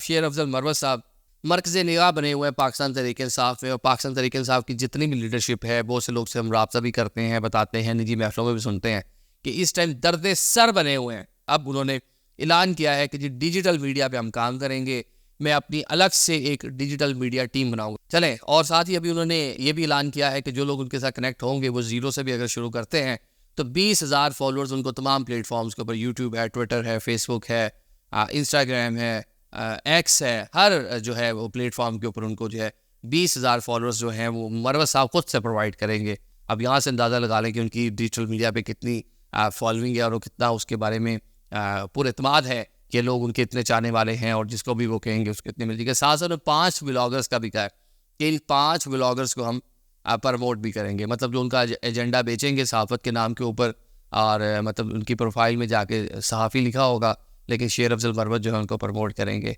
शेर अफजल मरवत साहब मरकज़ निगाह बने हुए हैं पाकिस्तान तहरीक इंसाफ में, और पाकिस्तान तहरीक इंसाफ की जितनी भी लीडरशिप है, बहुत से लोग से हम राब्ता भी करते हैं, बताते हैं, निजी महफिलों में भी सुनते हैं कि इस टाइम दर्द सर बने हुए हैं। अब उन्होंने ऐलान किया है कि जी डिजिटल मीडिया पे हम काम करेंगे, मैं अपनी अलग से एक डिजिटल मीडिया टीम बनाऊंगा। चलें, और साथ ही अभी उन्होंने ये भी ऐलान किया है कि जो लोग उनके साथ कनेक्ट होंगे वो ज़ीरो से भी अगर शुरू करते हैं तो 20,000 फॉलोअर्स उनको तमाम प्लेटफॉर्म्स के ऊपर, यूट्यूब है, ट्विटर है, फेसबुक है, इंस्टाग्राम है, एक्स है, हर जो है वो प्लेटफॉर्म के ऊपर उनको जो है 20,000 फॉलोअर्स जो हैं वो मरवत साहब खुद से प्रोवाइड करेंगे। अब यहाँ से अंदाज़ा लगा लें कि उनकी डिजिटल मीडिया पे कितनी फॉलोइंग है और वो कितना उसके बारे में पुरएतमाद है कि लोग उनके इतने चाहने वाले हैं, और जिसको भी वो कहेंगे उसको इतने मिलेंगे। साथ साथ 5 व्लॉगर्स का भी कहा है कि इन 5 व्लॉगर्स को हम प्रमोट भी करेंगे, मतलब जो उनका एजेंडा बेचेंगे सहाफ़त के नाम के ऊपर, और मतलब उनकी प्रोफाइल में जाके सहाफ़ी लिखा होगा, लेकिन शेर अफजल मरवत जो है उनको प्रमोट करेंगे।